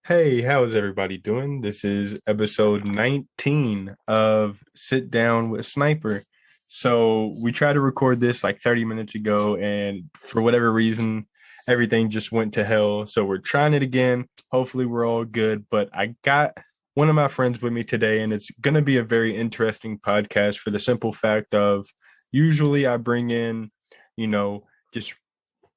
Hey, how's everybody doing? This is episode 19 of Sit Down with Sniper. So, we tried to record this like 30 minutes ago, and for whatever reason, everything just went to hell. So, we're trying it again. Hopefully, we're all good. But I got one of my friends with me today, and it's going to be a very interesting podcast for the simple fact of usually I bring in, you know, just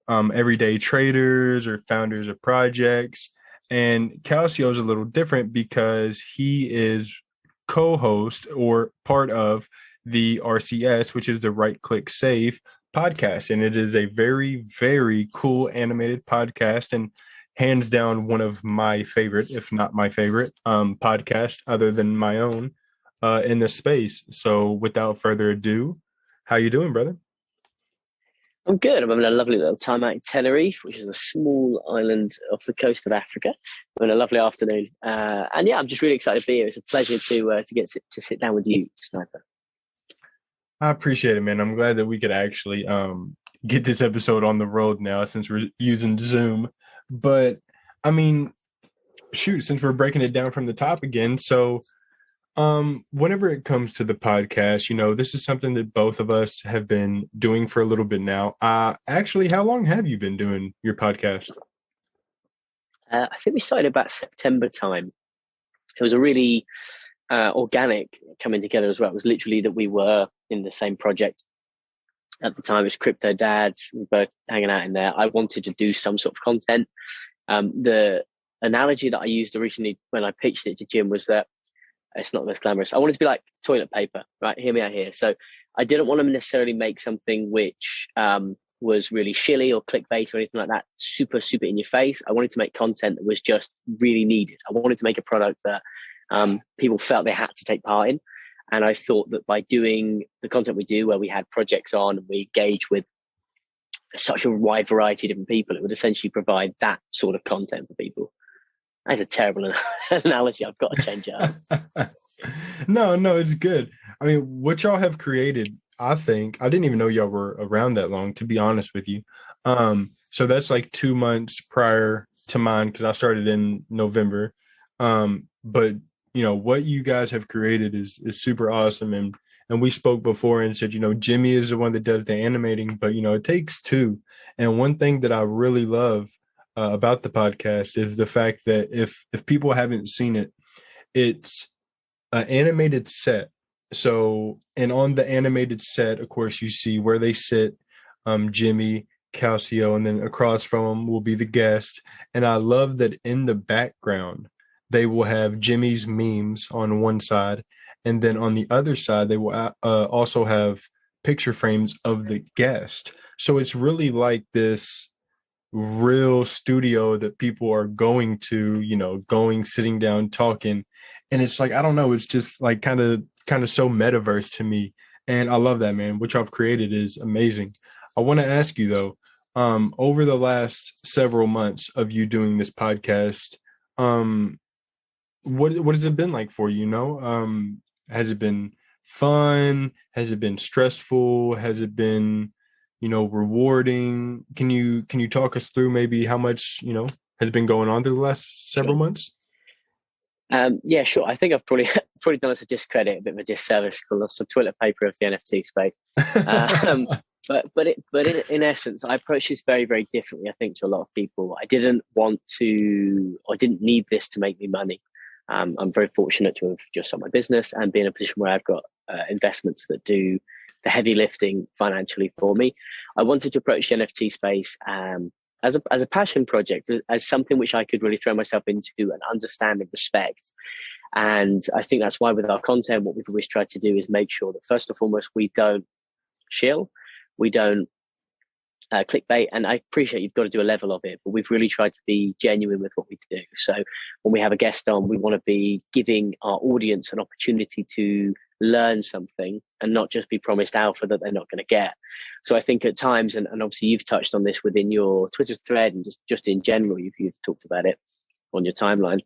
everyday traders or founders of projects. And Calcio is a little different because he is co-host or part of the RCS, which is the Right Click Save podcast. And it is a very, very cool animated podcast and hands down one of my favorite, if not my favorite, podcast other than my own in the space. So without further ado, how you doing, brother? I'm good. I'm having a lovely little time out in Tenerife, which is a small island off the coast of Africa. We're having a lovely afternoon, and yeah, I'm just really excited to be here. It's a pleasure to sit down with you, Sniper. I appreciate it, man. I'm glad that we could actually get this episode on the road now since we're using Zoom. But I mean, shoot, since we're breaking it down from the top again, so whenever it comes to the podcast, this is something that both of us have been doing for a little bit now. Actually, how long have you been doing your podcast? I think we started about September time. It was a really organic coming together as well. It was literally that we were in the same project at the time as Crypto Dads. We were both hanging out in there. I wanted to do some sort of content. The analogy that I used originally when I pitched it to Jim was that it's not the most glamorous. I wanted to be like toilet paper, right? Hear me out here. So I didn't want to necessarily make something which was really shilly or clickbait or anything like that, super, super in your face. I wanted to make content that was just really needed. I wanted to make a product that people felt they had to take part in. And I thought that by doing the content we do, where we had projects on and we engage with such a wide variety of different people, it would essentially provide that sort of content for people. That's a terrible analogy. I've got to change it up. No, it's good. I mean, what y'all have created, I think, I didn't even know y'all were around that long, to be honest with you. So that's like 2 months prior to mine because I started in November. But what you guys have created is super awesome. And we spoke before and said, Jimmy is the one that does the animating, but it takes two. And one thing that I really love about the podcast is the fact that if people haven't seen it, it's an animated set. So, and on the animated set, of course, you see where they sit, Jimmy, Calcio, and then across from them will be the guest. And I love that in the background, they will have Jimmy's memes on one side, and then on the other side, they will also have picture frames of the guest. So it's really like this real studio that people are going to, going, sitting down, talking. And it's like, I don't know, it's just like kind of so metaverse to me. And I love that, man. What y'all have created is amazing. I want to ask you though, over the last several months of you doing this podcast, what has it been like for you? Has it been fun? Has it been stressful? Has it been rewarding? Can you talk us through maybe how much has been going on through the last several Sure. months? Yeah, sure. I think I've probably probably done us a discredit, a bit of a disservice, called us the toilet paper of the NFT space. Um, but in essence, I approach this very, very differently. I think to a lot of people, I didn't want to, or didn't need this to make me money. I'm very fortunate to have just sold my business and be in a position where I've got investments that do the heavy lifting financially for me. I wanted to approach the NFT space as a passion project, as something which I could really throw myself into and understand and respect. And I think that's why with our content, what we've always tried to do is make sure that first and foremost, we don't shill, we don't clickbait. And I appreciate you've got to do a level of it, but we've really tried to be genuine with what we do. So when we have a guest on, we want to be giving our audience an opportunity to learn something and not just be promised alpha that they're not going to get. So I think at times, and obviously you've touched on this within your Twitter thread and just in general, you've talked about it on your timeline.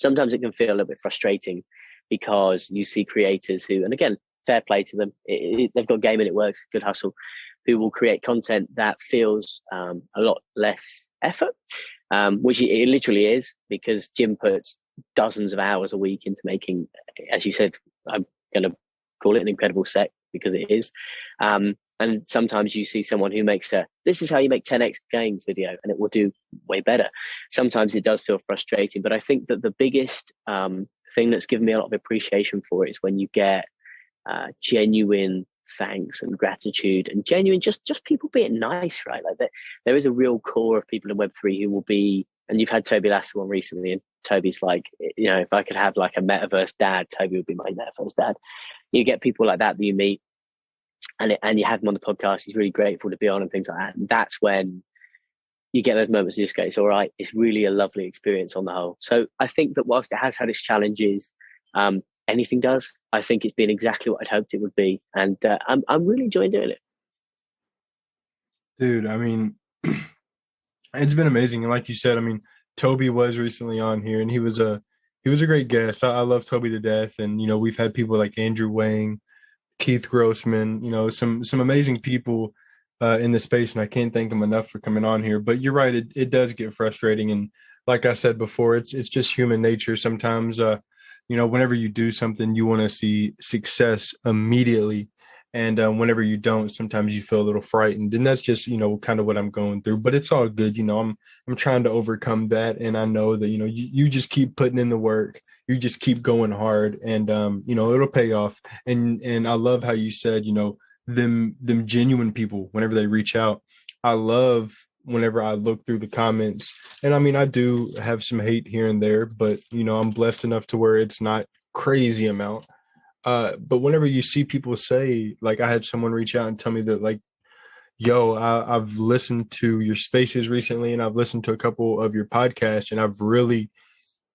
Sometimes it can feel a little bit frustrating because you see creators who, and again, fair play to them, they've got game and it works, good hustle, who will create content that feels a lot less effort. which it literally is, because Jim puts dozens of hours a week into making, as you said, I'm going to call it an incredible set, because it is. And sometimes you see someone who makes this is how you make 10x gains video, and it will do way better. Sometimes it does feel frustrating, but I think that the biggest thing that's given me a lot of appreciation for it is when you get genuine thanks and gratitude, and genuine just people being nice, right? Like there is a real core of people in Web3 who will be, and you've had Toby Lasser on recently, and Toby's like, if I could have like a metaverse dad, Toby would be my metaverse dad. You get people like that you meet, and you have him on the podcast. He's really grateful to be on and things like that. And that's when you get those moments of just go, it's all right. It's really a lovely experience on the whole. So I think that whilst it has had its challenges, anything does. I think it's been exactly what I'd hoped it would be, and I'm really enjoying doing it. Dude, I mean, it's been amazing, and like you said, I mean, Toby was recently on here, and he was a great guest. I love Toby to death, and we've had people like Andrew Wang, Keith Grossman, some amazing people in the space, and I can't thank them enough for coming on here. But you're right, it does get frustrating, and like I said before, it's just human nature. Sometimes, whenever you do something, you want to see success immediately, and whenever you don't, sometimes you feel a little frightened, and that's just kind of what I'm going through. But it's all good. I'm trying to overcome that, and I know that you just keep putting in the work, you just keep going hard, and it'll pay off. And I love how you said them genuine people, whenever they reach out. I love whenever I look through the comments, and I mean, I do have some hate here and there, but I'm blessed enough to where it's not crazy amount. But whenever you see people say, like, I had someone reach out and tell me that, like, yo, I've listened to your spaces recently, and I've listened to a couple of your podcasts, and I've really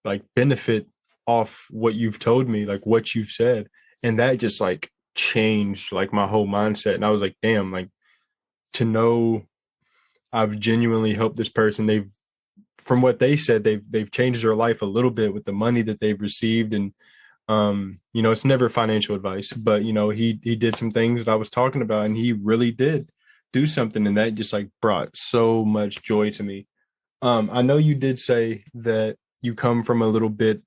like benefit off what you've told me, like what you've said. And that just like changed like my whole mindset. And I was like, damn, like, to know I've genuinely helped this person. From what they said, they've changed their life a little bit with the money that they've received. And it's never financial advice, but he did some things that I was talking about, and he really did do something, and that just like brought so much joy to me. I know you did say that you come from a little bit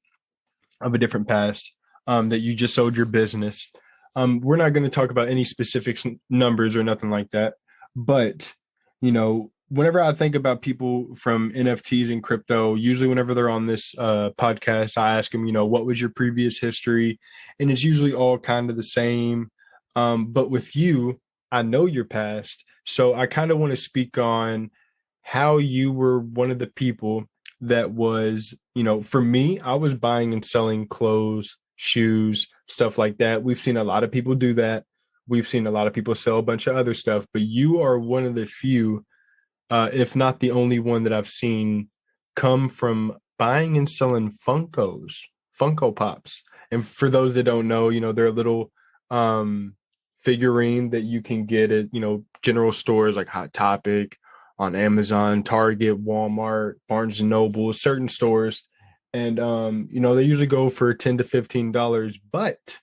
of a different past, that you just sold your business. We're not going to talk about any specific numbers or nothing like that, but whenever I think about people from NFTs and crypto, usually whenever they're on this podcast, I ask them, what was your previous history? And it's usually all kind of the same. But with you, I know your past. So I kind of want to speak on how you were one of the people that was, for me, I was buying and selling clothes, shoes, stuff like that. We've seen a lot of people do that. We've seen a lot of people sell a bunch of other stuff, but you are one of the few, if not the only one that I've seen come from buying and selling Funko Pops. And for those that don't know, they're a little figurine that you can get at, general stores like Hot Topic, on Amazon, Target, Walmart, Barnes and Noble, certain stores. And, they usually go for $10 to $15, but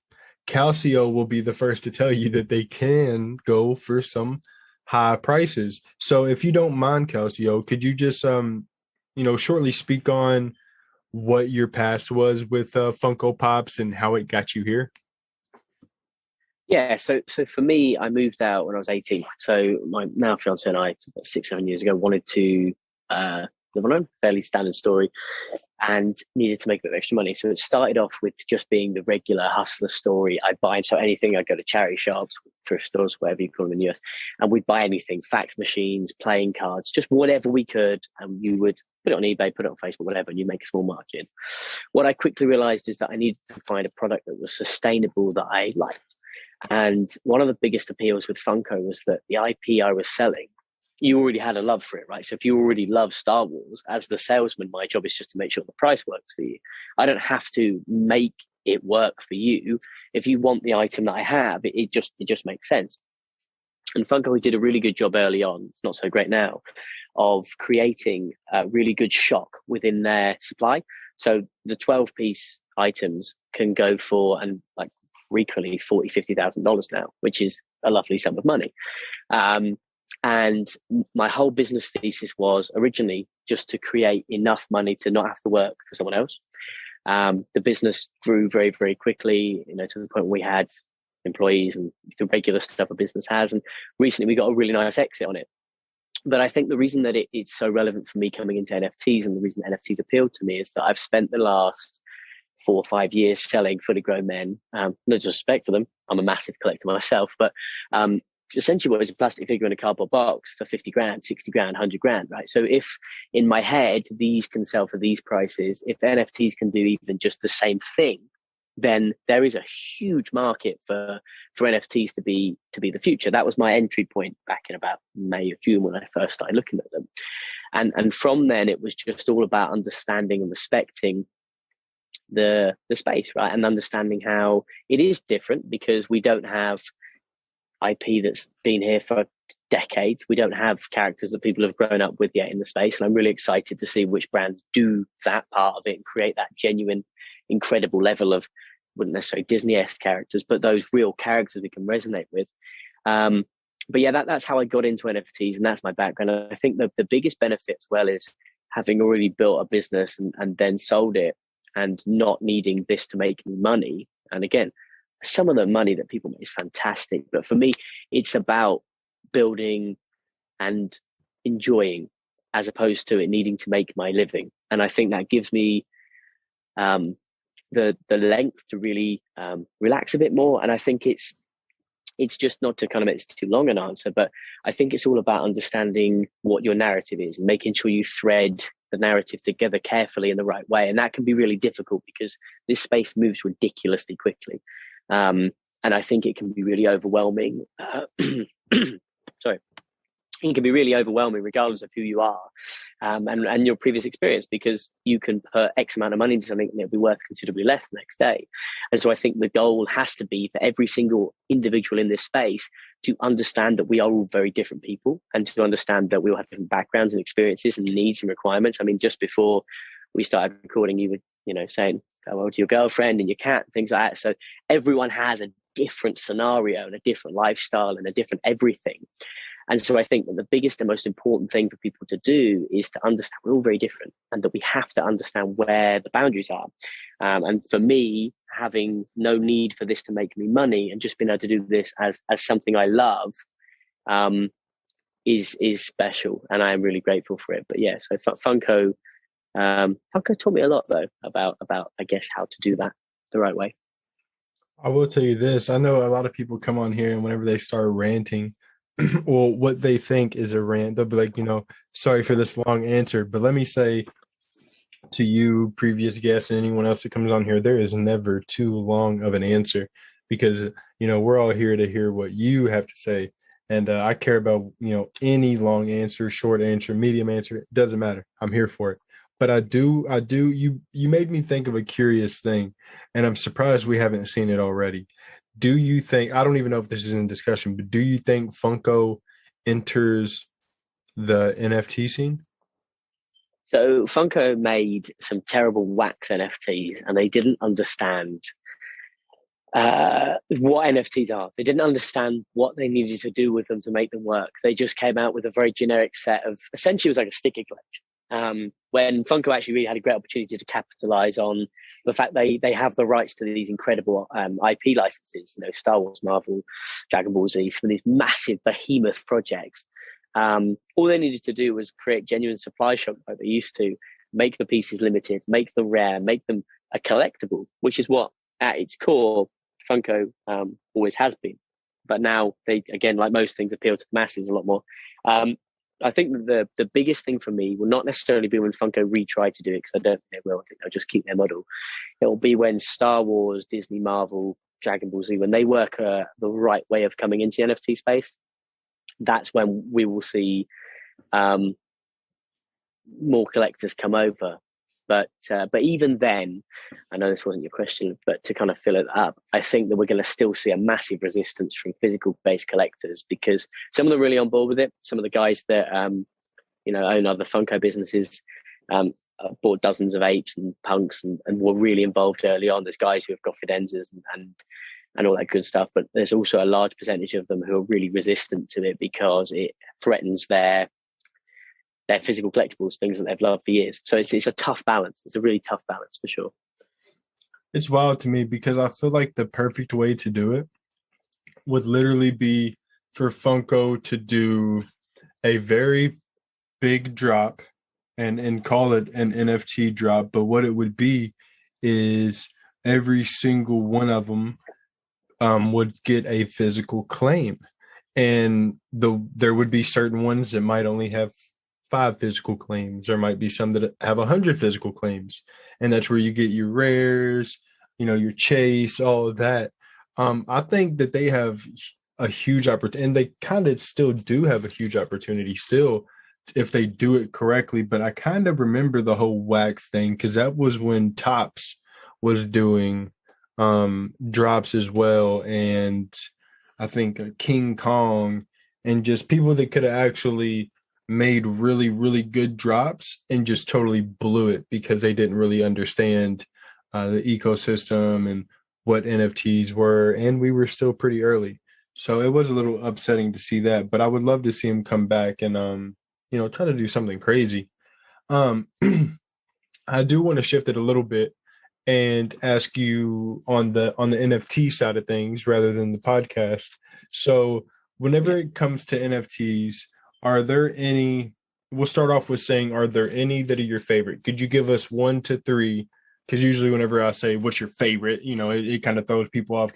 Calcio will be the first to tell you that they can go for some high prices. So if you don't mind, Calcio, could you just shortly speak on what your past was with Funko Pops and how it got you here? Yeah, so for me, I moved out when I was 18. So my now fiance and I, about 6-7 years ago, wanted to live on our own, fairly standard story, and needed to make a bit of extra money. So it started off with just being the regular hustler story. I'd buy and sell anything. I'd go to charity shops, thrift stores, whatever you call them in the US, and we'd buy anything, fax machines, playing cards, just whatever we could. And you would put it on eBay, put it on Facebook, whatever, and you make a small margin. What I quickly realized is that I needed to find a product that was sustainable, that I liked. And one of the biggest appeals with Funko was that the IP I was selling, you already had a love for it, right? So if you already love Star Wars, as the salesman, my job is just to make sure the price works for you. I don't have to make it work for you. If you want the item that I have, it just makes sense. And Funko did a really good job early on, it's not so great now, of creating a really good shock within their supply. So the 12-piece items can go for, and like frequently $40,000, $50,000 now, which is a lovely sum of money. And my whole business thesis was originally just to create enough money to not have to work for someone else. The business grew very, very quickly, to the point where we had employees and the regular stuff a business has. And recently we got a really nice exit on it. But I think the reason that it's so relevant for me coming into NFTs, and the reason NFTs appealed to me, is that I've spent the last 4 or 5 years selling fully grown men. No disrespect to them, I'm a massive collector myself, but essentially what is a plastic figure in a cardboard box for 50 grand, 60 grand, 100 grand, right? So if in my head these can sell for these prices, if NFTs can do even just the same thing, then there is a huge market for NFTs to be the future. That was my entry point back in about May or June when I first started looking at them. And from then it was just all about understanding and respecting the space, right? And understanding how it is different, because we don't have IP that's been here for decades. We don't have characters that people have grown up with yet in the space. And I'm really excited to see which brands do that part of it and create that genuine, incredible level of, wouldn't necessarily Disney-esque characters, but those real characters we can resonate with. But yeah, that's how I got into NFTs, and that's my background. And I think that the biggest benefit as well is having already built a business and then sold it and not needing this to make me money. And again, some of the money that people make is fantastic, but for me, it's about building and enjoying as opposed to it needing to make my living. And I think that gives me the length to really relax a bit more. And I think it's just not to it's too long an answer, but I think it's all about understanding what your narrative is and making sure you thread the narrative together carefully in the right way. And that can be really difficult because this space moves ridiculously quickly. And I think it can be really overwhelming. Sorry. It can be really overwhelming regardless of who you are and your previous experience, because you can put X amount of money into something and it'll be worth considerably less the next day. And so I think the goal has to be for every single individual in this space to understand that we are all very different people, and to understand that we all have different backgrounds and experiences and needs and requirements. I mean, just before we started recording, you were, saying, go well to your girlfriend and your cat, things like that. So everyone has a different scenario and a different lifestyle and a different everything. And so I think that the biggest and most important thing for people to do is to understand we're all very different, and that we have to understand where the boundaries are. And for me, having no need for this to make me money and just being able to do this as something I love is special. And I am really grateful for it. But yeah, so Funko taught me a lot though about, I guess, how to do that the right way. I will tell you this. I know a lot of people come on here and whenever they start ranting, well, what they think is a rant, they'll be like, sorry for this long answer, but let me say to you, previous guests, and anyone else that comes on here, there is never too long of an answer, because, we're all here to hear what you have to say. And I care about, any long answer, short answer, medium answer, it doesn't matter. I'm here for it. But I do, you made me think of a curious thing, and I'm surprised we haven't seen it already. Do you think, I don't even know if this is in discussion, but do you think Funko enters the NFT scene? So Funko made some terrible wax NFTs, and they didn't understand what NFTs are. They didn't understand what they needed to do with them to make them work. They just came out with a very generic set of, essentially it was like a sticker collection. When Funko actually really had a great opportunity to capitalize on the fact they have the rights to these incredible IP licenses, Star Wars, Marvel, Dragon Ball Z, some of these massive behemoth projects. All they needed to do was create genuine supply shock like they used to, make the pieces limited, make them rare, make them a collectible, which is what at its core Funko always has been. But now they, again, like most things, appeal to the masses a lot more. I think that the biggest thing for me will not necessarily be when Funko retry to do it, because I don't think they will. I think they'll just keep their model. It will be when Star Wars, Disney, Marvel, Dragon Ball Z, when they work the right way of coming into the NFT space. That's when we will see more collectors come over. But even then, I know this wasn't your question, but to kind of fill it up, I think that we're going to still see a massive resistance from physical-based collectors, because some of them are really on board with it. Some of the guys that own other Funko businesses bought dozens of apes and punks and were really involved early on. There's guys who have got Fidenzas and and all that good stuff. But there's also a large percentage of them who are really resistant to it because it threatens their physical collectibles, things that they've loved for years. So it's a tough balance. It's a really tough balance for sure. It's wild to me because I feel like the perfect way to do it would literally be for Funko to do a very big drop and call it an NFT drop. But what it would be is every single one of them would get a physical claim. And there would be certain ones that might only have 5 physical claims. There might be some that have 100 physical claims. And that's where you get your rares, your chase, all of that. I think that they have a huge opportunity, and they kind of still do have a huge opportunity still if they do it correctly. But I kind of remember the whole wax thing because that was when Topps was doing drops as well, and I think King Kong, and just people that could have actually made really, really good drops and just totally blew it because they didn't really understand the ecosystem and what NFTs were, and we were still pretty early. So it was a little upsetting to see that, but I would love to see him come back and try to do something crazy. Um I do want to shift it a little bit and ask you on the NFT side of things rather than the podcast. So whenever it comes to NFTs, are there any, we'll start off with saying, are there any that are your favorite? Could you give us 1 to 3? Because usually whenever I say what's your favorite, it kind of throws people off.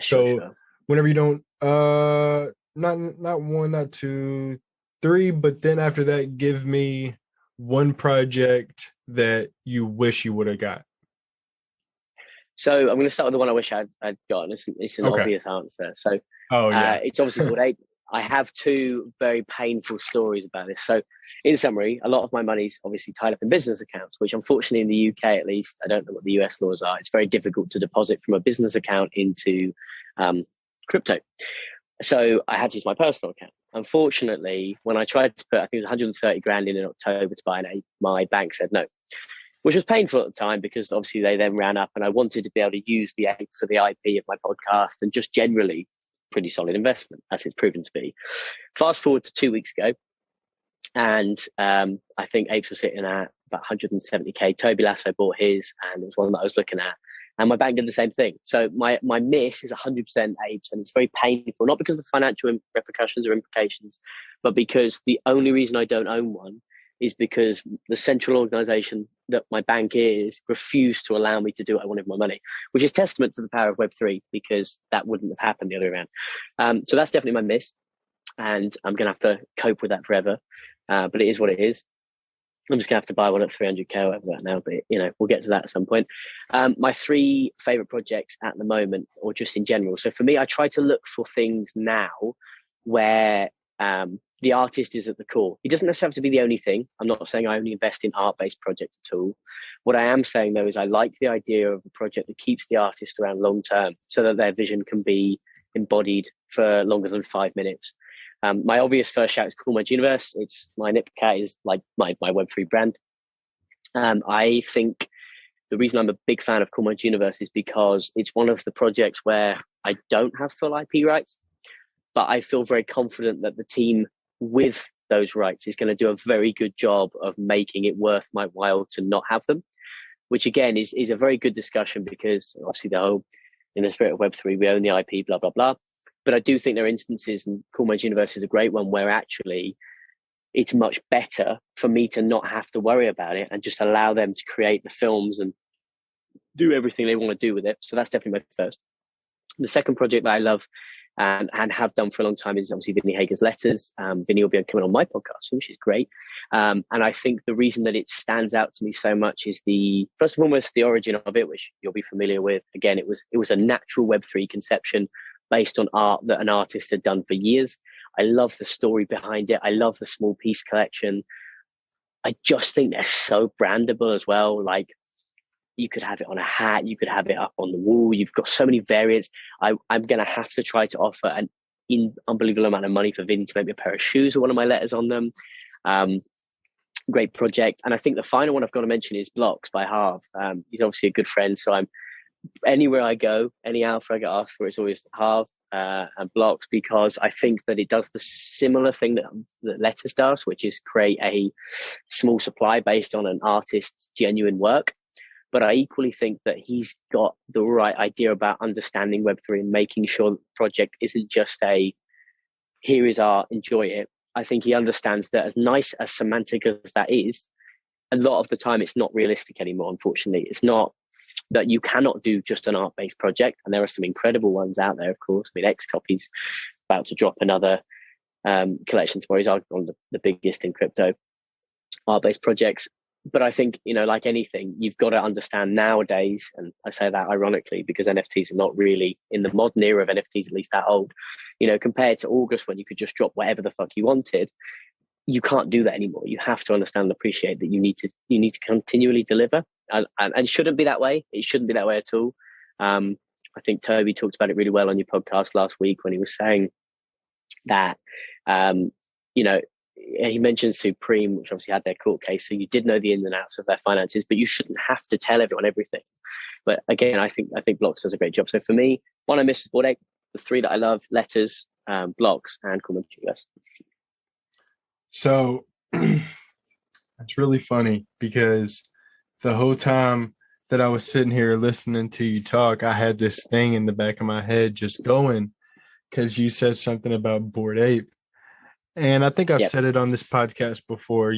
Sure. Whenever you don't, not 1, not 2, 3, but then after that, give me one project that you wish you would have got. So I'm going to start with the one I wish I'd gotten. It's an obvious answer. So it's obviously called Ape. I have 2 very painful stories about this. So in summary, a lot of my money's obviously tied up in business accounts, which unfortunately in the UK, at least, I don't know what the US laws are. It's very difficult to deposit from a business account into crypto. So I had to use my personal account. Unfortunately, when I tried to put, I think it was 130 grand in October to buy an ape, my bank said no, which was painful at the time because obviously they then ran up and I wanted to be able to use the ape for the IP of my podcast and just generally pretty solid investment, as it's proven to be. Fast forward to 2 weeks ago, and I think apes were sitting at about 170k. Toby Lasso bought his, and it was one that I was looking at. And my bank did the same thing. So my miss is 100% apes, and it's very painful, not because of the financial repercussions or implications, but because the only reason I don't own one is because the central organization that my bank is refused to allow me to do what I wanted with my money, which is testament to the power of Web3, because that wouldn't have happened the other way around. So that's definitely my miss, and I'm going to have to cope with that forever. But it is what it is. I'm just going to have to buy one at 300k or whatever that now, but we'll get to that at some point. My 3 favorite projects at the moment, or just in general. So for me, I try to look for things now where the artist is at the core. He doesn't necessarily have to be the only thing. I'm not saying I only invest in art-based projects at all. What I am saying, though, is I like the idea of a project that keeps the artist around long term so that their vision can be embodied for longer than 5 minutes. My obvious first shout is Cool Minds Universe. It's my Nip Cat is like my Web3 brand. I think the reason I'm a big fan of Cool Minds Universe is because it's one of the projects where I don't have full IP rights, but I feel very confident that the team with those rights is going to do a very good job of making it worth my while to not have them, which again is a very good discussion because obviously the whole, in the spirit of Web3, we own the IP, blah, blah, blah. But I do think there are instances, and Cool Minds Universe is a great one, where actually it's much better for me to not have to worry about it and just allow them to create the films and do everything they want to do with it. So that's definitely my first. The second project that I love and have done for a long time is obviously Vinny Hager's Letters. Vinny will be coming on my podcast, which is great. And I think the reason that it stands out to me so much is first and foremost, the origin of it, which you'll be familiar with. Again, it was a natural Web3 conception based on art that an artist had done for years. I love the story behind it. I love the small piece collection. I just think they're so brandable as well. Like, you could have it on a hat, you could have it up on the wall. You've got so many variants. I'm going to have to try to offer an unbelievable amount of money for Vinny to make me a pair of shoes with one of my letters on them. Great project. And I think the final one I've got to mention is Blocks by Harv. He's obviously a good friend, so I'm anywhere I go, any alpha I get asked for, it's always halve and blocks, because I think that it does the similar thing that Letters does, which is create a small supply based on an artist's genuine work. But I equally think that he's got the right idea about understanding Web3 and making sure the project isn't just a here is art, enjoy it. I think he understands that, as nice as semantic as that is, a lot of the time it's not realistic anymore, unfortunately. It's not that you cannot do just an art-based project, and there are some incredible ones out there, of course. I mean, X Copy's about to drop another collection tomorrow. He's arguably one of the biggest in crypto art-based projects. But I think, like anything, you've got to understand nowadays, and I say that ironically because NFTs are not really, in the modern era of NFTs, at least that old, compared to August when you could just drop whatever the fuck you wanted. You can't do that anymore. You have to understand and appreciate that you need to continually deliver, and it shouldn't be that way. It shouldn't be that way at all. I think Toby talked about it really well on your podcast last week when he was saying that, he mentioned Supreme, which obviously had their court case, so you did know the ins and outs of their finances, but you shouldn't have to tell everyone everything. But again, I think Blocks does a great job. So for me, one I miss is Bored Ape. The three that I love: Letters, Blocks, and Cool Guys. So it's really funny because the whole time that I was sitting here listening to you talk, I had this thing in the back of my head just going, because you said something about Bored Ape. And I think I've said it on this podcast before.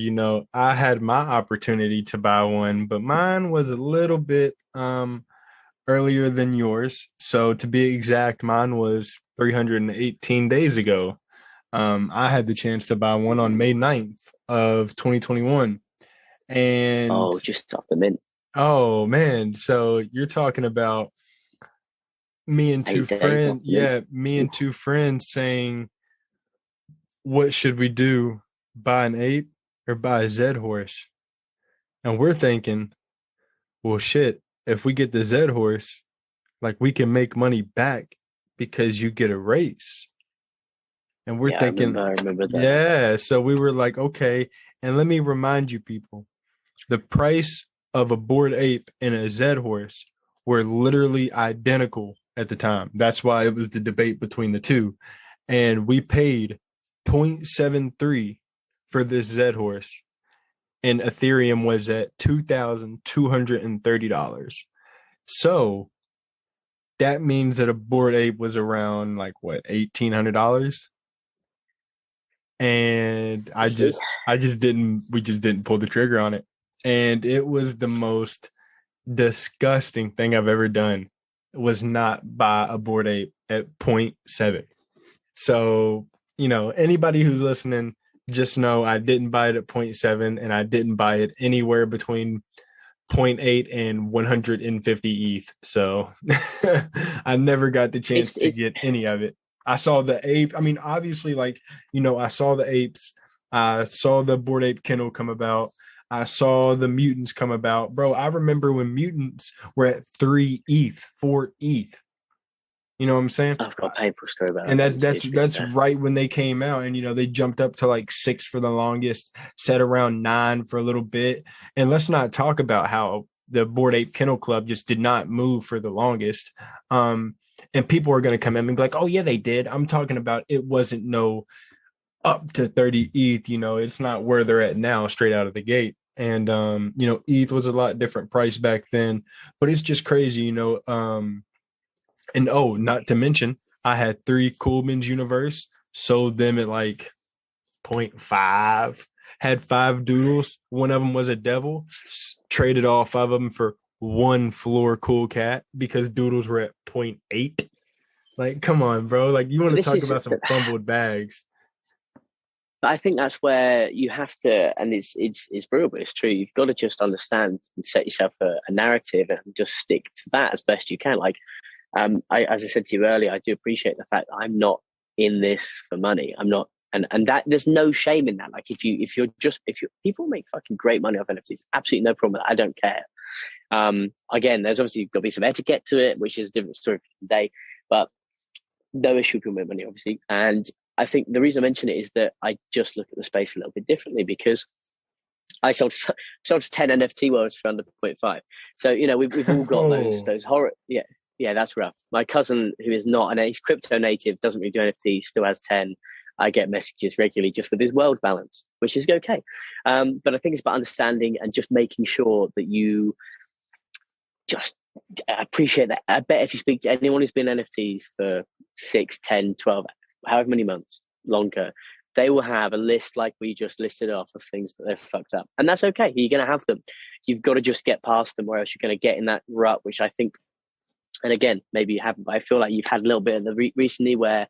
I had my opportunity to buy one, but mine was a little bit earlier than yours. So to be exact, mine was 318 days ago. I had the chance to buy one on May 9th of 2021. And just off the mint. Oh man, so you're talking about me and two friends. Yeah, me and two friends saying, what should we do? Buy an ape or buy a Z horse? And we're thinking, well, shit, if we get the Z horse, like, we can make money back because you get a race. And we're thinking, I remember that. Yeah. So we were like, okay. And let me remind you people, the price of a Bored Ape and a Z horse were literally identical at the time. That's why it was the debate between the two. And we paid 0.73 for this Z horse, and Ethereum was at $2,230. So that means that a Bored Ape was around like what, $1,800? And we just didn't pull the trigger on it. And it was the most disgusting thing I've ever done. It was not buy a Bored Ape at 0.7. So, anybody who's listening, just know I didn't buy it at 0.7, and I didn't buy it anywhere between 0.8 and 150 ETH. So I never got the chance to get any of it. I saw the ape. I mean, obviously, I saw the apes. I saw the Bored Ape kennel come about. I saw the mutants come about. Bro, I remember when mutants were at 3 ETH, 4 ETH. You know what I'm saying? I've got a painful story about that. And that's right when they came out. And, they jumped up to like 6 for the longest, set around 9 for a little bit. And let's not talk about how the Bored Ape Kennel Club just did not move for the longest. And people are going to come in and be like, oh, yeah, they did. I'm talking about it wasn't no up to 30 ETH. It's not where they're at now straight out of the gate. And, ETH was a lot different price back then. But it's just crazy, and not to mention, I had 3 Coolman's Universe, sold them at like 0.5, had 5 doodles. One of them was a devil, traded all 5 of them for 1 floor cool cat because doodles were at 0.8. Like, come on, bro. Like, you want to talk about some fumbled bags. I think that's where you have to, and it's brutal, but it's true. You've got to just understand and set yourself a narrative and just stick to that as best you can. Like, as I said to you earlier, I do appreciate the fact that I'm not in this for money. I'm not, and that there's no shame in that. Like, if people make fucking great money off NFTs, absolutely no problem with that. I don't care. Again, there's obviously got to be some etiquette to it, which is a different story for today, but no issue with make money, obviously. And I think the reason I mention it is that I just look at the space a little bit differently, because I sold 10 NFT worlds for under point 0.5. So we've all got Oh, those horror. Yeah, that's rough. My cousin, who is not he's crypto native, doesn't really do NFTs, still has 10. I get messages regularly just with his world balance, which is okay. But I think it's about understanding and just making sure that you just appreciate that. I bet if you speak to anyone who's been NFTs for 6, 10, 12, however many months longer, they will have a list like we just listed off of things that they've fucked up. And that's okay. You're going to have them. You've got to just get past them, or else you're going to get in that rut, which I think, and again, maybe you haven't, but I feel like you've had a little bit of the recently where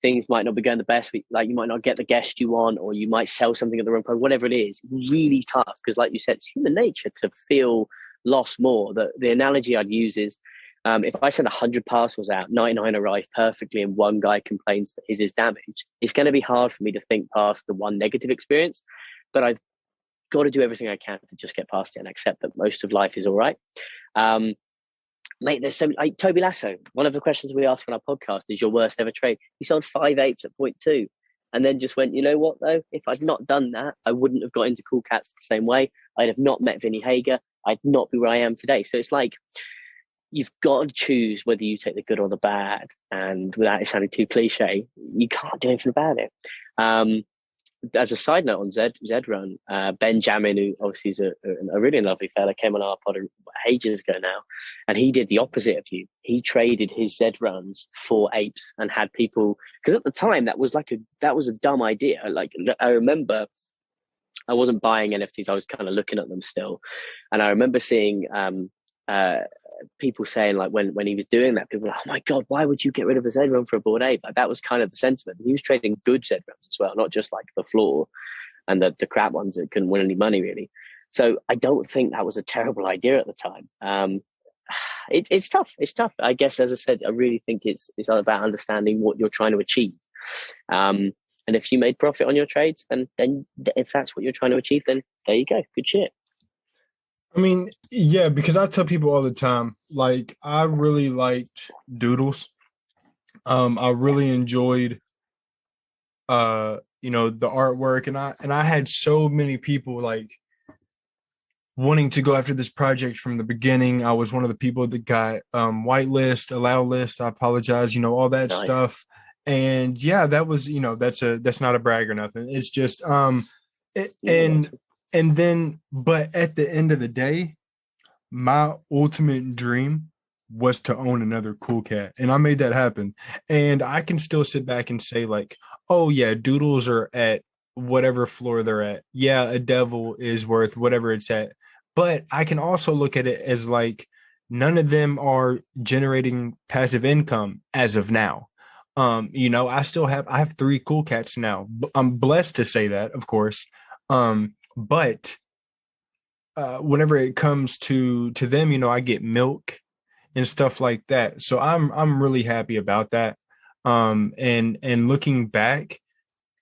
things might not be going the best. Like you might not get the guest you want, or you might sell something at the wrong price, whatever it is. It's really tough because, like you said, it's human nature to feel lost more. The analogy I'd use is if I send 100 parcels out, 99 arrive perfectly, and one guy complains that his is damaged, it's going to be hard for me to think past the one negative experience. But I've got to do everything I can to just get past it and accept that most of life is all right. Mate, there's so like Toby Lasso. One of the questions we asked on our podcast is your worst ever trade. He sold 5 apes at 0.2 and then just went, you know what though? If I'd not done that, I wouldn't have got into Cool Cats the same way. I'd have not met Vinny Hager. I'd not be where I am today. So it's like you've got to choose whether you take the good or the bad. And without it sounding too cliche, you can't do anything about it. As a side note on Zed Run, Benjamin, who obviously is a really lovely fella, came on our pod ages ago now, and he did the opposite of you. He traded his Zed Runs for apes and had people, because at the time that was a dumb idea. Like I remember, I wasn't buying NFTs; I was kind of looking at them still, and I remember seeing people saying like when he was doing that, people were like, oh my god, why would you get rid of a Zed Run for a Bored Ape? Like that was kind of the sentiment. He was trading good Zed Runs as well, not just like the floor and the crap ones that couldn't win any money really. So I don't think that was a terrible idea at the time. It's tough. It's tough. I guess, as I said, I really think it's all about understanding what you're trying to achieve. And if you made profit on your trades, then if that's what you're trying to achieve, then there you go. Good shit. I mean, yeah, because I tell people all the time, like I really liked doodles. I really enjoyed the artwork, and I had so many people like wanting to go after this project from the beginning. I was one of the people that got whitelist, allow list, I apologize, all that Nice. stuff. And yeah, that was, that's not a brag or nothing. It's just and then but at the end of the day, my ultimate dream was to own another cool cat, and I made that happen. And I can still sit back and say like, oh yeah, doodles are at whatever floor they're at. Yeah, a devil is worth whatever it's at. But I can also look at it as like none of them are generating passive income as of now. I have 3 cool cats now. I'm blessed to say that, of course. But whenever it comes to them, I get milk and stuff like that. So I'm really happy about that. And looking back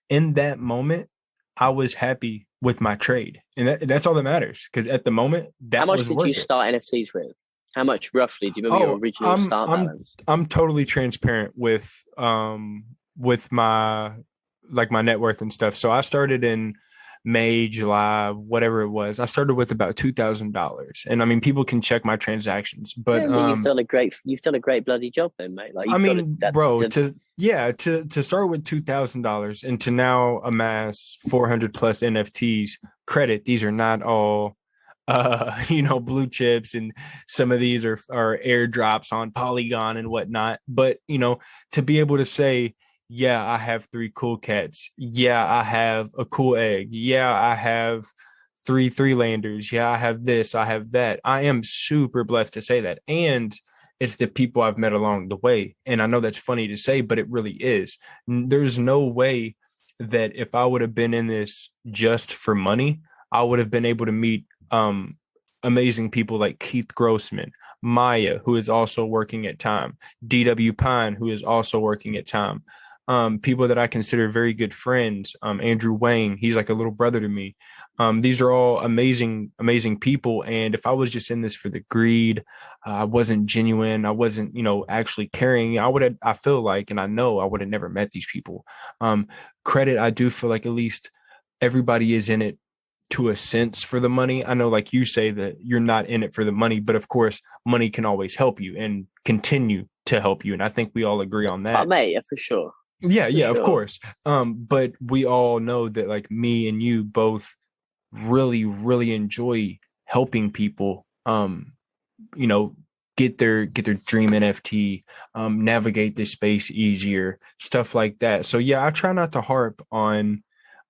in that moment, I was happy with my trade, and that's all that matters. Because at the moment, How that much was did you worth it. start NFTs with? How much roughly? Do you remember your Oh, original start balance? I'm totally transparent with my my net worth and stuff. So I started in May, July, whatever it was. I started with about $2,000, and I mean, people can check my transactions, but Yeah, you've done a great bloody job then, mate. Like I you've got mean, that. bro, to start with $2,000 and to now amass 400 plus NFTs. Credit, these are not all blue chips, and some of these are airdrops on Polygon and whatnot. But to be able to say, yeah, I have 3 cool cats. Yeah, I have a cool egg. Yeah, I have 3 landers. Yeah, I have this. I have that. I am super blessed to say that, and it's the people I've met along the way. And I know that's funny to say, but it really is. There's no way that if I would have been in this just for money, I would have been able to meet amazing people like Keith Grossman, Maya, who is also working at Time, DW Pine, who is also working at Time. People that I consider very good friends. Andrew Wang, he's like a little brother to me. These are all amazing, amazing people. And if I was just in this for the greed, I wasn't genuine, I wasn't, actually caring, I feel like, and I know I would have never met these people. Credit, I do feel like at least everybody is in it to a sense for the money. I know, like you say, that you're not in it for the money, but of course, money can always help you and continue to help you. And I think we all agree on Oh, that. mate, yeah, for sure. Yeah, For yeah, of sure. course. But we all know that like me and you both really, really enjoy helping people you know, get their dream NFT, navigate this space easier, stuff like that. So yeah, I try not to harp on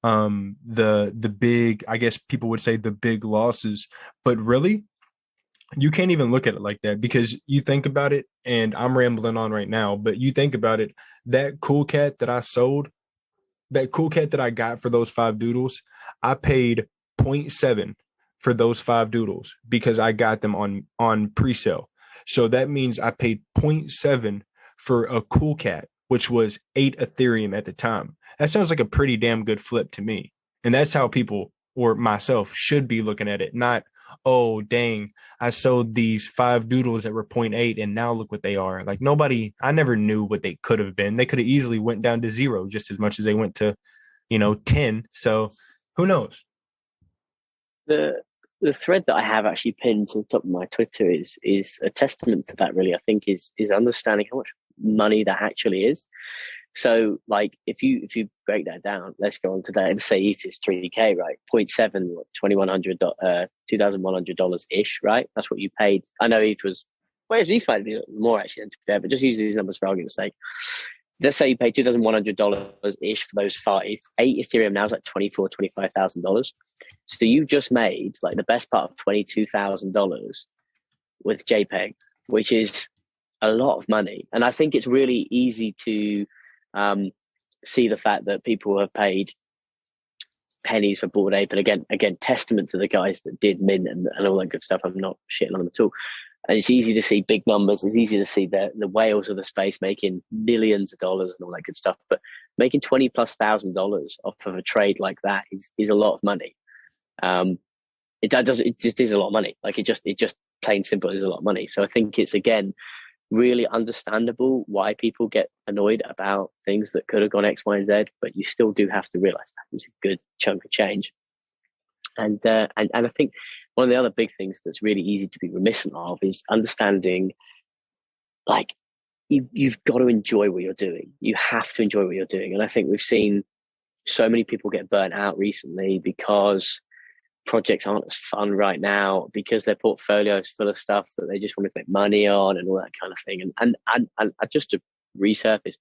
the big, I guess people would say the big losses, but really you can't even look at it like that because you think about it, and I'm rambling on right now, but you think about it, that cool cat that I sold, that cool cat that I got for those five doodles, I paid zero point 0.7 for those five doodles because I got them on pre-sale. So that means I paid zero point 0.7 for a cool cat, which was 8 Ethereum at the time. That sounds like a pretty damn good flip to me. And that's how people or myself should be looking at it, not, oh dang, I sold these five doodles at were zero point 0.8 and now look what they are. Like nobody, I never knew what they could have been. They could have easily went down to zero just as much as they went to, 10. So who knows? The the thread that I have actually pinned to the top of my Twitter is a testament to that. Really, I think is understanding how much money that actually is. So, like, if you break that down, let's go on today and say ETH is 3K, right? Point 0.7, what, $2,100 ish, right? That's what you paid. I know ETH was, well, ETH might be more actually than to be fair, but just use these numbers for argument's sake. Let's say you pay $2,100 ish for those five. 8 Ethereum now is like $25,000. So you just made like the best part of $22,000 with JPEG, which is a lot of money. And I think it's really easy to see the fact that people have paid pennies for Bored Ape. And again, testament to the guys that did mint and all that good stuff. I'm not shitting on them at all. And it's easy to see big numbers. It's easy to see the whales of the space making millions of dollars and all that good stuff. But making $20,000+ off of a trade like that is a lot of money. It just is a lot of money. Like it just plain simple is a lot of money. So I think it's again really understandable why people get annoyed about things that could have gone X, Y, and Z, but you still do have to realize that it's a good chunk of change. And I think one of the other big things that's really easy to be remiss of is understanding, like, you've got to enjoy what you're doing. You have to enjoy what you're doing. And I think we've seen so many people get burnt out recently because projects aren't as fun right now, because their portfolio is full of stuff that they just want to make money on and all that kind of thing. And just to resurface,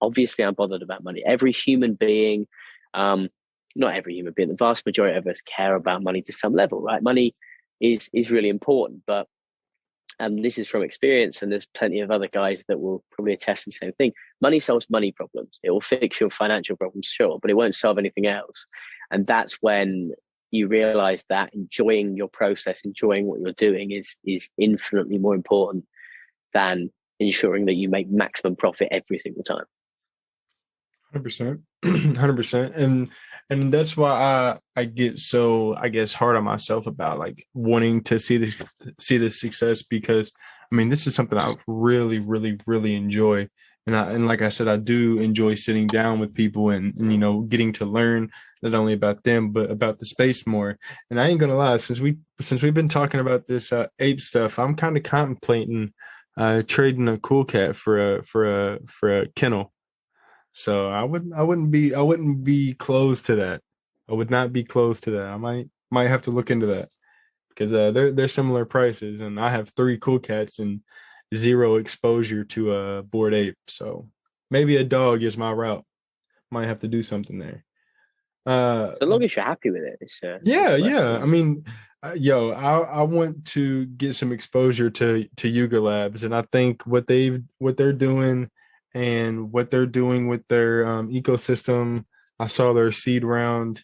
obviously I'm bothered about money. Every human being, not every human being, the vast majority of us care about money to some level, right? Money is really important, but this is from experience, and there's plenty of other guys that will probably attest to the same thing. Money solves money problems. It will fix your financial problems, sure, but it won't solve anything else. And that's when you realize that enjoying your process, enjoying what you're doing is infinitely more important than ensuring that you make maximum profit every single time. 100%. 100%. And that's why I get so, I guess, hard on myself about like wanting to see this success, because I mean this is something I really, really, really enjoy. And like I said, I do enjoy sitting down with people and getting to learn not only about them but about the space more. And I ain't gonna lie, since we've been talking about this ape stuff, I'm kind of contemplating trading a cool cat for a kennel. So I wouldn't be close to that. I would not be close to that. I might have to look into that because they're similar prices, and I have three cool cats and zero exposure to a Bored Ape. So maybe a dog is my route. Might have to do something there. So long as you're happy with it, Yeah, it's worth yeah. I doing. mean, I want to get some exposure to Yuga Labs, and I think what they're doing and what they're doing with their ecosystem. I saw their seed round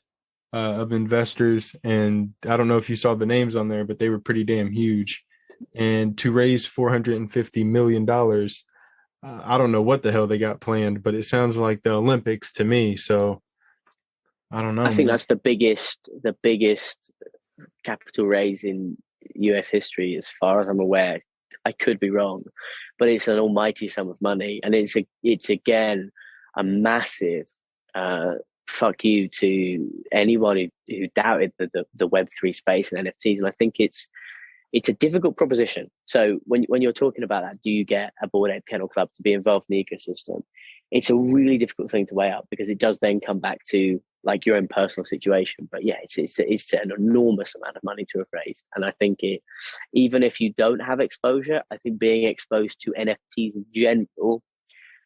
of investors, and I don't know if you saw the names on there, but they were pretty damn huge. And to raise $450 million, I don't know what the hell they got planned, but it sounds like the Olympics to me. So I don't I know, think man. that's the biggest capital raise in US history, as far as I'm aware. I could be wrong, but it's an almighty sum of money, and it's again a massive fuck you to anyone who doubted the Web3 space and NFTs. And I think it's a difficult proposition. So when you're talking about that, do you get a Bored Ape Kennel Club to be involved in the ecosystem? It's a really difficult thing to weigh up, because it does then come back to like your own personal situation. But yeah, it's an enormous amount of money to have raised. And I think even if you don't have exposure, I think being exposed to NFTs in general,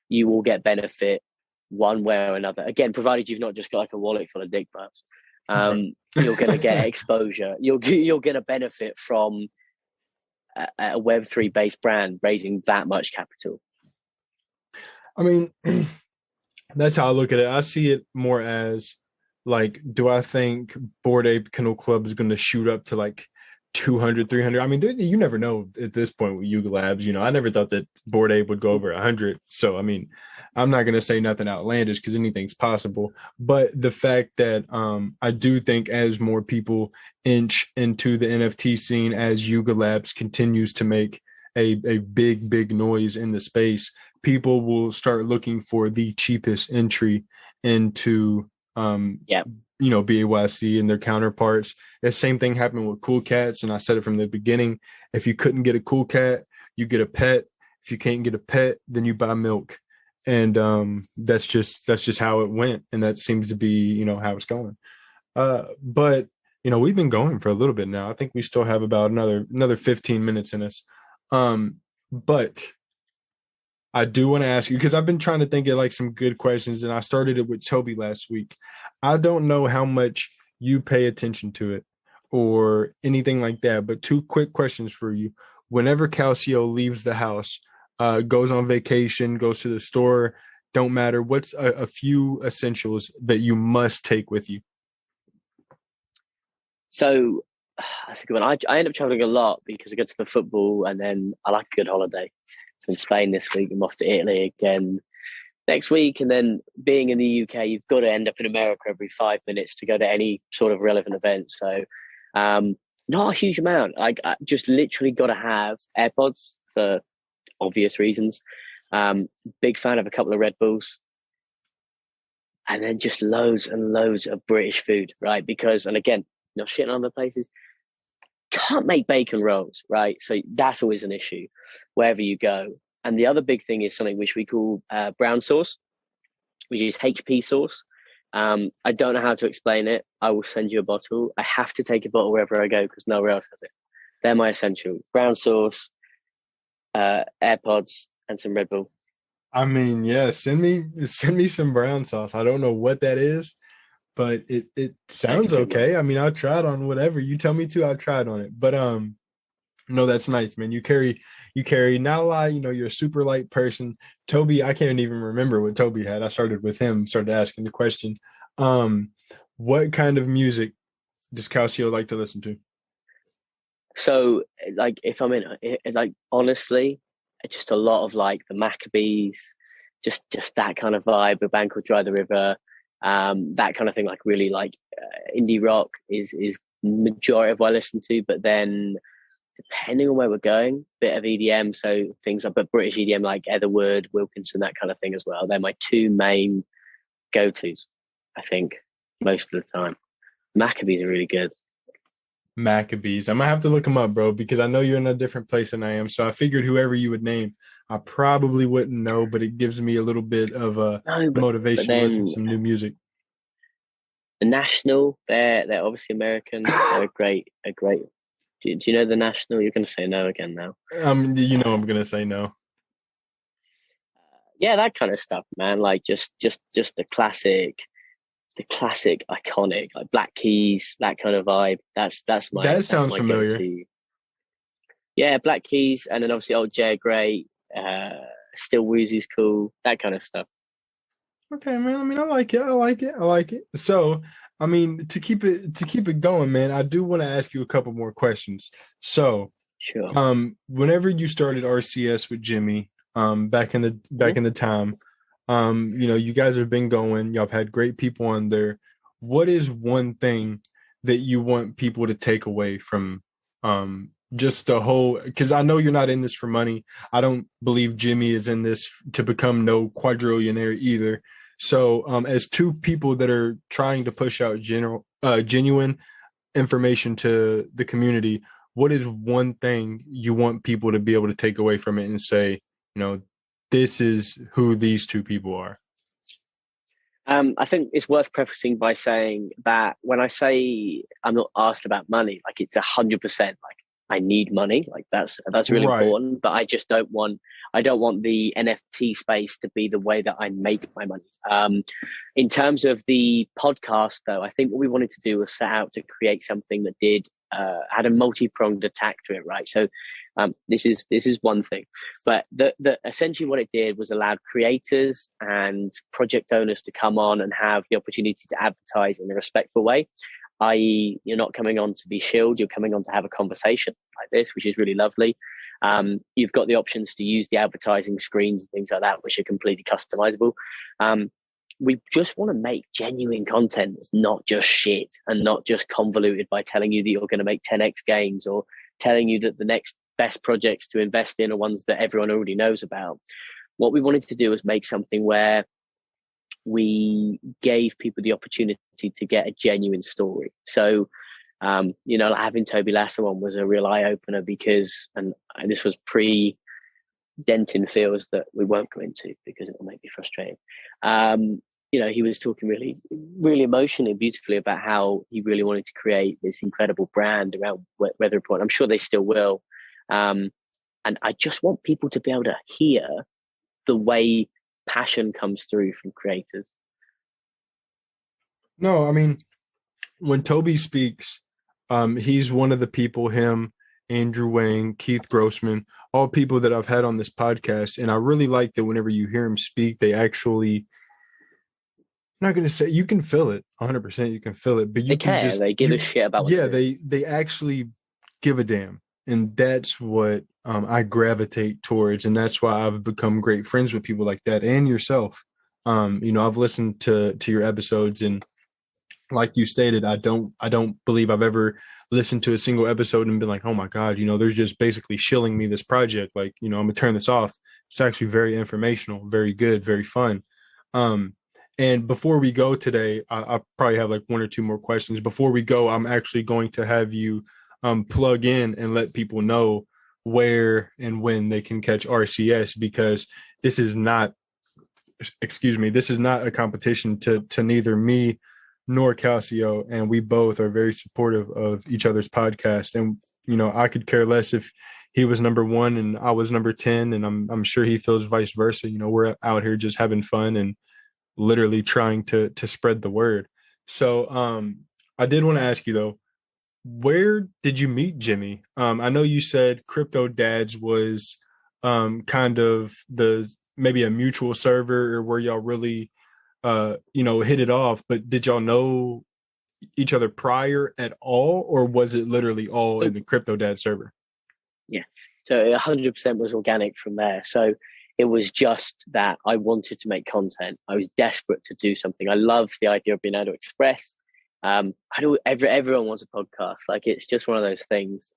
you will get benefit one way or another. Again, provided you've not just got like a wallet full of dick bucks. You're going to get exposure. You're going to benefit from a Web3 based brand raising that much capital. I mean, that's how I look at it. I see it more as like, do I think Bored Ape Kennel Club is going to shoot up to like 200, 300? I mean, you never know at this point with Yuga Labs. I never thought that Bored Ape would go over 100. So, I mean, I'm not going to say nothing outlandish because anything's possible. But the fact that I do think as more people inch into the NFT scene, as Yuga Labs continues to make a big, big noise in the space, people will start looking for the cheapest entry into BAYC and their counterparts. The same thing happened with Cool Cats, and I said it from the beginning. If you couldn't get a Cool Cat, you get a pet. If you can't get a pet, then you buy milk. And that's just how it went, and that seems to be how it's going. But we've been going for a little bit now. I think we still have about another 15 minutes in us. But I do want to ask you, because I've been trying to think of like some good questions, and I started it with Toby last week. I don't know how much you pay attention to it or anything like that, but 2 quick questions for you. Whenever Calcio leaves the house, goes on vacation, goes to the store, don't matter, what's a few essentials that you must take with you? So that's a good one. I end up traveling a lot because I go to the football, and then I like a good holiday. So in Spain this week, I'm off to Italy again next week. And then being in the UK, you've got to end up in America every 5 minutes to go to any sort of relevant event. So not a huge amount. I just literally got to have AirPods for obvious reasons. Big fan of a couple of Red Bulls. And then just loads and loads of British food, right? Because, and again, not shitting on other places, can't make bacon rolls, right? So that's always an issue wherever you go. And the other big thing is something which we call brown sauce, which is HP sauce. I don't know how to explain it. I will send you a bottle. I have to take a bottle wherever I go because nowhere else has it. They're my essentials: brown sauce, AirPods, and some Red Bull. I mean, yeah, send me some brown sauce. I don't know what that is, but it sounds okay. I mean, I'll try it on whatever you tell me to. I'll try it on it. But no, that's nice, man. You carry not a lot. You're a super light person. Toby, I can't even remember what Toby had. I started with him, started asking the question. What kind of music does Calcio like to listen to? So, like, if I'm in, like, honestly, just a lot of like the Maccabees, just that kind of vibe. A band called Dry the River, that kind of thing. Like, really, like indie rock is majority of what I listen to. But then, depending on where we're going, bit of EDM. So things like, but British EDM like Etherwood, Wilkinson, that kind of thing as well. They're my 2 main go-tos, I think, most of the time. Maccabees are really good. Maccabees. I might have to look them up, bro, because I know you're in a different place than I am. So I figured whoever you would name, I probably wouldn't know, but it gives me a little bit of a motivation to listen to some new music. The National, they're obviously American. They're a great. Do you know the National? You're going to say no again now. I'm going to say no. Yeah, that kind of stuff, man. Like just the classic iconic, like Black Keys, that kind of vibe. That sounds my familiar. Go-to. Yeah, Black Keys, and then obviously old J Gray, Still Woozy's cool, that kind of stuff. Okay, man. I mean, I like it. So, I mean, to keep it going, man, I do want to ask you a couple more questions. So, sure. Whenever you started RCS with Jimmy, back in the time, you guys have been going, y'all have had great people on there. What is one thing that you want people to take away from just the whole, because I know you're not in this for money. I don't believe Jimmy is in this to become no quadrillionaire either. So, as two people that are trying to push out genuine information to the community, what is one thing you want people to be able to take away from it and say, you know, this is who these two people are? I think it's worth prefacing by saying that when I say I'm not asked about money, like it's 100% like I need money, like that's really Right. important. But I don't want the NFT space to be the way that I make my money. In terms of the podcast, though, I think what we wanted to do was set out to create something that did had a multi-pronged attack to it, right? So this is one thing, but the essentially what it did was allowed creators and project owners to come on and have the opportunity to advertise in a respectful way, i.e., you're not coming on to be shilled, you're coming on to have a conversation like this, which is really lovely. You've got the options to use the advertising screens and things like that, which are completely customizable. We just want to make genuine content that's not just shit and not just convoluted by telling you that you're going to make 10x gains or telling you that the next best projects to invest in are ones that everyone already knows about. What we wanted to do was make something where we gave people the opportunity to get a genuine story. So, like having Toby Lasser on was a real eye opener because, and this was pre Denton Fields that we won't go into because it will make me frustrated. He was talking really, really emotionally and beautifully about how he really wanted to create this incredible brand around Weather Report. I'm sure they still will. And I just want people to be able to hear the way passion comes through from creators. No, I mean, when Toby speaks, he's one of the people, him, Andrew Wang, Keith Grossman, all people that I've had on this podcast. And I really like that whenever you hear him speak, they actually, I'm not going to say you can feel it 100%, you can feel it, but They you can care. just, They give a shit about what yeah, they're doing. they actually give a damn. And that's what I gravitate towards. And that's why I've become great friends with people like that and yourself. I've listened to your episodes, and like you stated, I don't believe I've ever listened to a single episode and been like, oh my God, they're just basically shilling me this project. Like, I'm gonna turn this off. It's actually very informational, very good, very fun. Um, and before we go today, I probably have like one or two more questions. Before we go, I'm actually going to have you plug in and let people know where and when they can catch RCS, because this is not, excuse me, this is not a competition to neither me nor Calcio, and we both are very supportive of each other's podcast. And I could care less if he was number one and I was number 10, and I'm sure he feels vice versa. We're out here just having fun and literally trying to spread the word. So I did want to ask you though, where did you meet Jimmy? I know you said Crypto Dads was kind of the maybe a mutual server, or where y'all really hit it off, but did y'all know each other prior at all, or was it literally all in the Crypto Dad server? Yeah. So 100% was organic from there. So it was just that I wanted to make content. I was desperate to do something. I love the idea of being able to express. Everyone wants a podcast. Like it's just one of those things.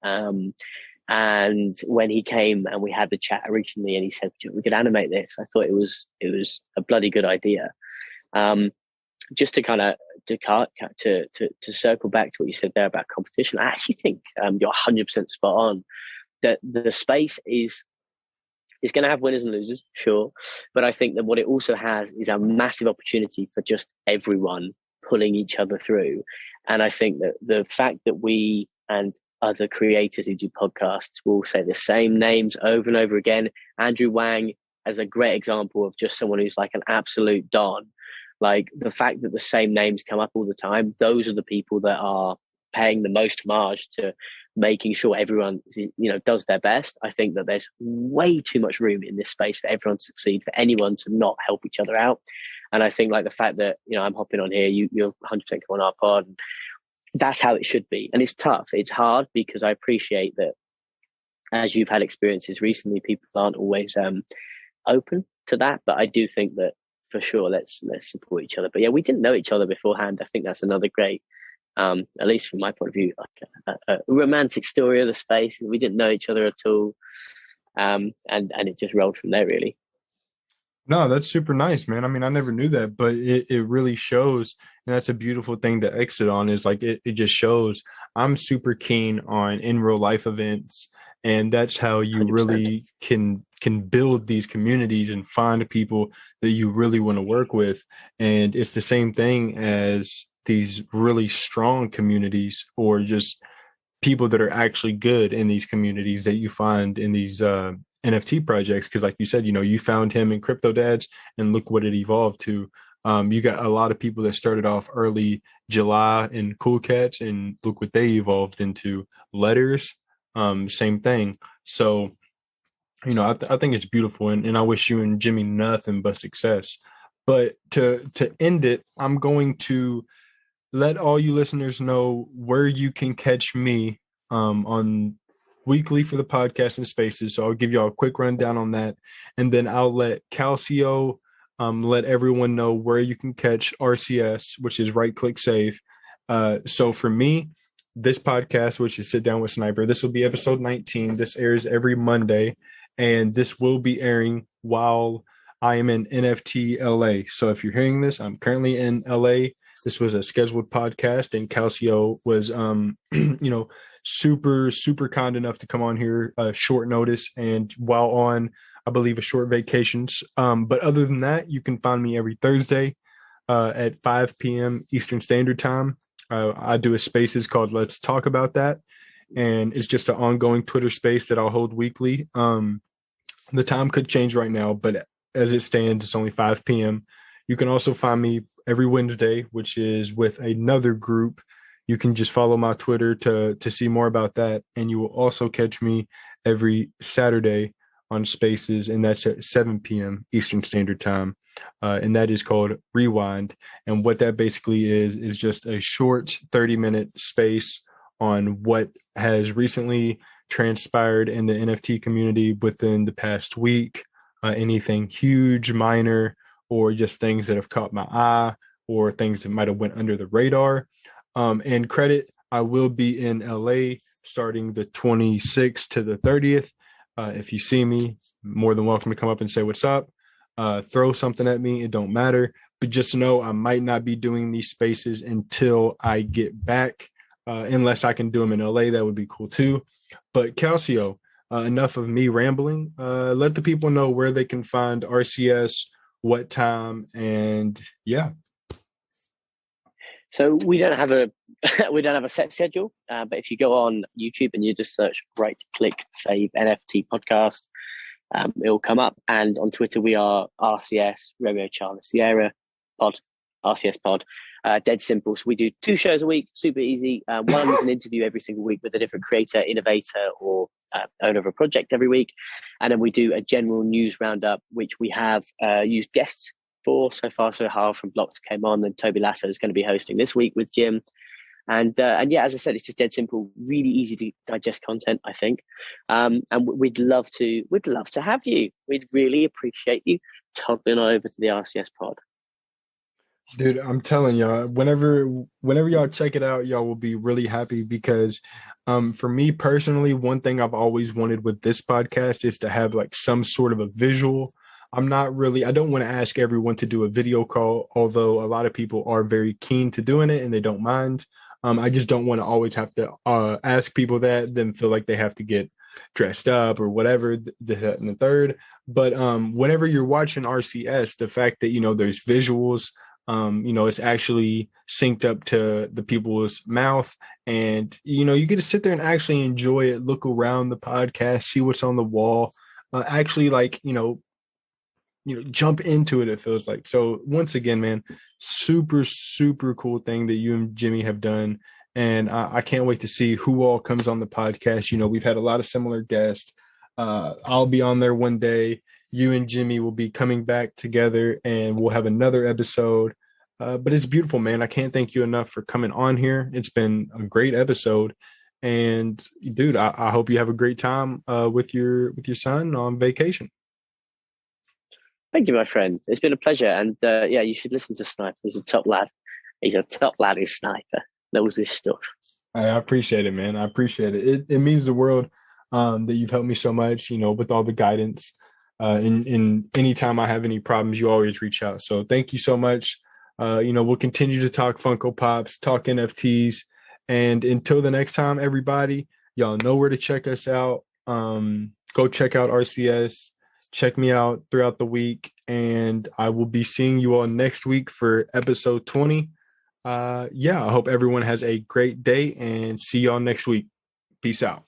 And when he came and we had the chat originally, and he said we could animate this, I thought it was a bloody good idea. Just to kind of to circle back to what you said there about competition, I actually think you're 100% spot on. That the space is going to have winners and losers, sure, but I think that what it also has is a massive opportunity for just everyone pulling each other through. And I think that the fact that we and other creators who do podcasts will say the same names over and over again. Andrew Wang as a great example of just someone who's like an absolute don. Like the fact that the same names come up all the time, those are the people that are paying the most marge to making sure everyone does their best. I think that there's way too much room in this space for everyone to succeed, for anyone to not help each other out. And I think like the fact that I'm hopping on here, you're 100% come on our pod, and that's how it should be. And it's tough, it's hard, because I appreciate that as you've had experiences recently, people aren't always open to that. But I do think that for sure, let's support each other. But yeah, we didn't know each other beforehand. I think that's another great, at least from my point of view, like a romantic story of the space. We didn't know each other at all, and it just rolled from there, really. No, that's super nice, man. I mean, I never knew that, but it really shows, and that's a beautiful thing to exit on is like it just shows I'm super keen on in real life events, and that's how you 100%. really can build these communities and find people that you really want to work with. And it's the same thing as these really strong communities or just people that are actually good in these communities that you find in these NFT projects. Because, like you said, you found him in Crypto Dads, and look what it evolved to. You got a lot of people that started off early July in Cool Cats, and look what they evolved into. Letters, same thing. So, I think it's beautiful, and I wish you and Jimmy nothing but success. But to end it, I'm going to let all you listeners know where you can catch me on weekly for the podcast and spaces. So I'll give y'all a quick rundown on that. And then I'll let Calcio let everyone know where you can catch RCS, which is right click save. So for me, this podcast, which is Sit Down with Sniper, this will be episode 19. This airs every Monday, and this will be airing while I am in NFT LA. So if you're hearing this, I'm currently in LA. This was a scheduled podcast, and Calcio was super kind enough to come on here short notice and while on, I believe, a short vacations. But other than that, you can find me every Thursday at 5 p.m. Eastern Standard Time. I do a spaces called Let's Talk About That, and it's just an ongoing Twitter space that I'll hold weekly. The time could change right now, but as it stands, it's only 5 p.m. You can also find me every Wednesday, which is with another group. You can just follow my Twitter to see more about that. And you will also catch me every Saturday on Spaces, and that's at 7 p.m. Eastern Standard Time. And that is called Rewind. And what that basically is just a short 30-minute space on what has recently transpired in the NFT community within the past week. Anything huge, minor, or just things that have caught my eye or things that might have went under the radar. And credit, I will be in LA starting the 26th to the 30th. If you see me, more than welcome to come up and say what's up. Throw something at me. It don't matter. But just know I might not be doing these spaces until I get back, unless I can do them in LA. That would be cool too. But Calcio, enough of me rambling. Let the people know where they can find RCS, what time, and yeah. So we don't have a we don't have a set schedule, but if you go on YouTube and you just search right click save NFT podcast, it will come up. And on Twitter we are RCS Romeo Charlie Sierra Pod, RCS Pod. Dead simple. So we do 2 shows a week, super easy. One is an interview every single week with a different creator, innovator, or owner of a project every week. And then we do a general news roundup, which we have used guests for. So far, so Harl from Blocks came on, and Toby Lasso is going to be hosting this week with Jim. And yeah, as I said, it's just dead simple, really easy to digest content, I think. And we'd love to have you. We'd really appreciate you toggling over to the RCS pod. Dude, I'm telling y'all, whenever y'all check it out, y'all will be really happy because for me personally, one thing I've always wanted with this podcast is to have like some sort of a visual. I don't want to ask everyone to do a video call, although a lot of people are very keen to doing it and they don't mind. I just don't want to always have to ask people that, then feel like they have to get dressed up or whatever, that, and the third. But whenever you're watching RCS, the fact that, there's visuals, it's actually synced up to the people's mouth, and you get to sit there and actually enjoy it, look around the podcast, see what's on the wall, actually, like, jump into it. It feels like. So once again, man, super cool thing that you and Jimmy have done, and I can't wait to see who all comes on the podcast. We've had a lot of similar guests. I'll be on there one day. You and Jimmy will be coming back together, and we'll have another episode. But it's beautiful, man. I can't thank you enough for coming on here. It's been a great episode, and dude, I hope you have a great time with your son on vacation. Thank you, my friend. It's been a pleasure. And yeah, you should listen to Sniper. He's a top lad. He's a top lad. He's Sniper. Knows his stuff. I appreciate it, man. I appreciate it. It means the world that you've helped me so much, with all the guidance. in anytime I have any problems, you always reach out. So thank you so much. We'll continue to talk Funko Pops, talk NFTs, and until the next time, everybody, y'all know where to check us out. Go check out RCS. Check me out throughout the week, and I will be seeing you all next week for episode 20. I hope everyone has a great day, and see y'all next week. Peace out.